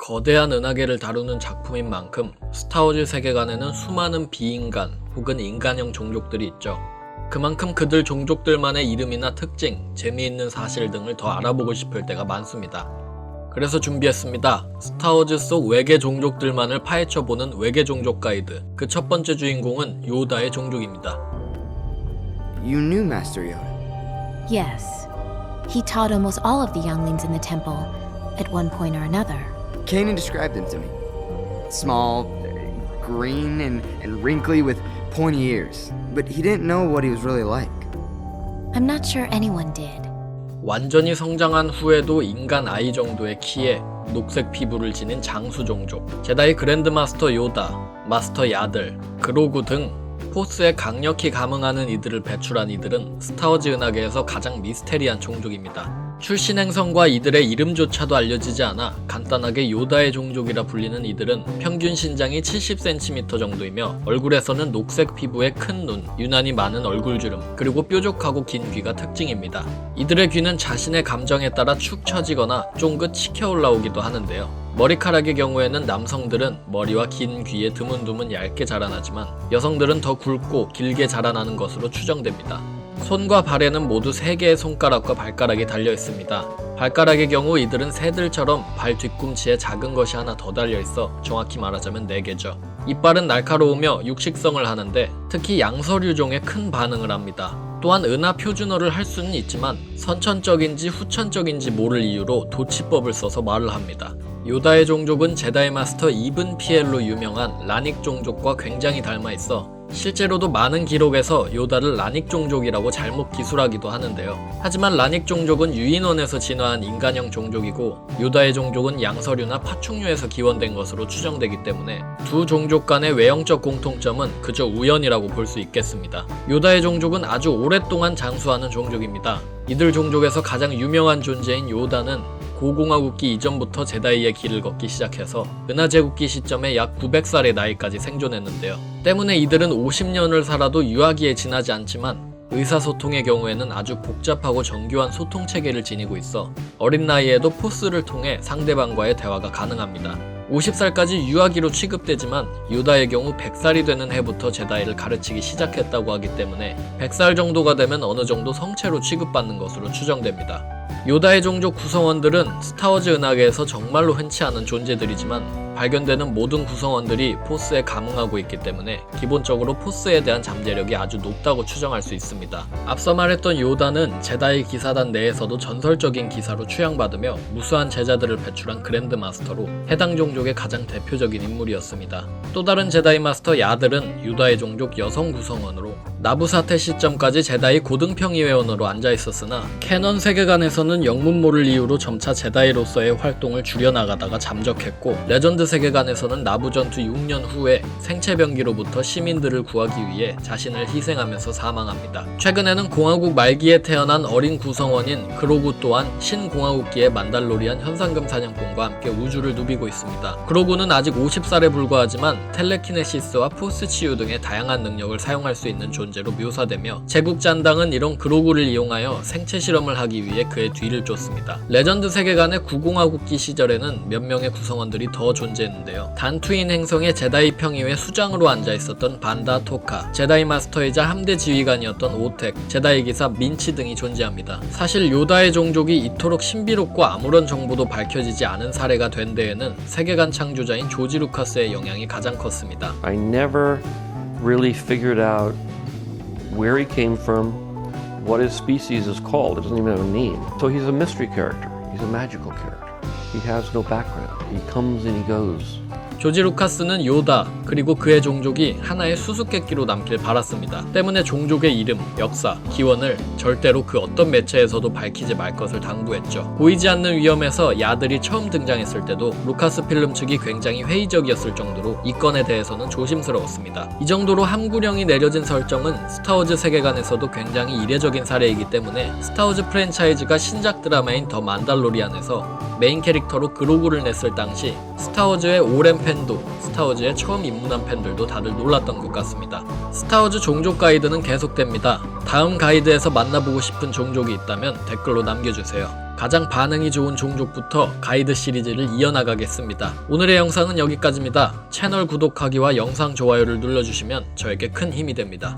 거대한 은하계를 다루는 작품인 만큼 스타워즈 세계관에는 수많은 비인간 혹은 인간형 종족들이 있죠. 그만큼 그들 종족들만의 이름이나 특징, 재미있는 사실 등을 더 알아보고 싶을 때가 많습니다. 그래서 준비했습니다. 스타워즈 속 외계 종족들만을 파헤쳐보는 외계 종족 가이드. 그 첫 번째 주인공은 요다의 종족입니다. You knew Master Yoda. Yes. He taught almost all of the younglings in the temple at one point or another. Kanan described him to me. Small, green, and wrinkly with pointy ears. But he didn't know what he was really like. I'm not sure anyone did. 완전히 성장한 후에도 인간 아이 정도의 키에 녹색 피부를 지닌 장수 종족, 제다이 그랜드 마스터 요다, 마스터 야들, 그로구 등 포스에 강력히 감응하는 이들을 배출한 이들은 스타워즈 은하계에서 가장 미스테리한 종족입니다. 출신 행성과 이들의 이름조차도 알려지지 않아 간단하게 요다의 종족이라 불리는 이들은 평균 신장이 70cm 정도이며 얼굴에서는 녹색 피부에 큰 눈, 유난히 많은 얼굴주름, 그리고 뾰족하고 긴 귀가 특징입니다. 이들의 귀는 자신의 감정에 따라 축 처지거나 쫑긋 치켜 올라오기도 하는데요. 머리카락의 경우에는 남성들은 머리와 긴 귀에 드문드문 얇게 자라나지만 여성들은 더 굵고 길게 자라나는 것으로 추정됩니다. 손과 발에는 모두 3개의 손가락과 발가락이 달려 있습니다. 발가락의 경우 이들은 새들처럼 발 뒤꿈치에 작은 것이 하나 더 달려 있어 정확히 말하자면 4개죠. 이빨은 날카로우며 육식성을 하는데 특히 양서류종에 큰 반응을 합니다. 또한 은하 표준어를 할 수는 있지만 선천적인지 후천적인지 모를 이유로 도치법을 써서 말을 합니다. 요다의 종족은 제다이 마스터 이븐 피엘로 유명한 라닉 종족과 굉장히 닮아 있어 실제로도 많은 기록에서 요다를 라닉 종족이라고 잘못 기술하기도 하는데요. 하지만 라닉 종족은 유인원에서 진화한 인간형 종족이고 요다의 종족은 양서류나 파충류에서 기원된 것으로 추정되기 때문에 두 종족 간의 외형적 공통점은 그저 우연이라고 볼 수 있겠습니다. 요다의 종족은 아주 오랫동안 장수하는 종족입니다. 이들 종족에서 가장 유명한 존재인 요다는 고공화국기 이전부터 제다이의 길을 걷기 시작해서 은하제국기 시점에 약 900살의 나이까지 생존했는데요. 때문에 이들은 50년을 살아도 유아기에 지나지 않지만 의사소통의 경우에는 아주 복잡하고 정교한 소통체계를 지니고 있어 어린 나이에도 포스를 통해 상대방과의 대화가 가능합니다. 50살까지 유아기로 취급되지만 요다의 경우 100살이 되는 해부터 제다이를 가르치기 시작했다고 하기 때문에 100살 정도가 되면 어느 정도 성체로 취급받는 것으로 추정됩니다. 요다의 종족 구성원들은 스타워즈 은하계에서 정말로 흔치 않은 존재들이지만 발견되는 모든 구성원들이 포스에 감응하고 있기 때문에 기본적으로 포스에 대한 잠재력이 아주 높다고 추정할 수 있습니다. 앞서 말했던 요다는 제다이 기사단 내에서도 전설적인 기사로 추앙받으며 무수한 제자들을 배출한 그랜드 마스터로 해당 종족의 가장 대표적인 인물이었습니다. 또 다른 제다이 마스터 야들은 요다의 종족 여성 구성원으로 나부 사태 시점까지 제다이 고등평의회원으로 앉아있었으나 캐넌 세계관에서는 영문 모를 이유로 점차 제다이로서의 활동을 줄여나가다가 잠적했고 레전드 세계관에서는 나부 전투 6년 후에 생체병기로부터 시민들을 구하기 위해 자신을 희생하면서 사망합니다. 최근에는 공화국 말기에 태어난 어린 구성원인 그로구 또한 신공화국기의 만달로리안 현상금 사냥꾼과 함께 우주를 누비고 있습니다. 그로구는 아직 50살에 불과하지만 텔레키네시스와 포스 치유 등의 다양한 능력을 사용할 수 있는 존재로 묘사되며 제국잔당은 이런 그로구를 이용하여 생체 실험을 하기 위해 그의 뒤를 쫓습니다. 레전드 세계관의 구공화국기 시절에는 몇 명의 구성원들이 더 존재했는데요. 단투인 행성의 제다이 평의회 수장으로 앉아있었던 반다 토카, 제다이 마스터이자 함대 지휘관이었던 오텍, 제다이 기사 민치 등이 존재합니다. 사실 요다의 종족이 이토록 신비롭고 아무런 정보도 밝혀지지 않은 사례가 된 데에는 세계관 창조자인 조지 루카스의 영향이 가장 컸습니다. I never really figured out where he came from, what his species is called. It doesn't even have a name. So he's a mystery character. He's a magical character. He has no background. He comes and he goes. 조지 루카스는 요다 그리고 그의 종족이 하나의 수수께끼로 남길 바랐습니다. 때문에 종족의 이름, 역사, 기원을 절대로 그 어떤 매체에서도 밝히지 말 것을 당부했죠. 보이지 않는 위험에서 야들이 처음 등장했을 때도 루카스 필름 측이 굉장히 회의적이었을 정도로 이 건에 대해서는 조심스러웠습니다. 이 정도로 함구령이 내려진 설정은 스타워즈 세계관에서도 굉장히 이례적인 사례이기 때문에 스타워즈 프랜차이즈가 신작 드라마인 더 만달로리안에서 메인 캐릭터로 그로구를 냈을 당시 스타워즈의 오랜 팬도 스타워즈에 처음 입문한 팬들도 다들 놀랐던 것 같습니다. 스타워즈 종족 가이드는 계속됩니다. 다음 가이드에서 만나보고 싶은 종족이 있다면 댓글로 남겨주세요. 가장 반응이 좋은 종족부터 가이드 시리즈를 이어나가겠습니다. 오늘의 영상은 여기까지입니다. 채널 구독하기와 영상 좋아요를 눌러주시면 저에게 큰 힘이 됩니다.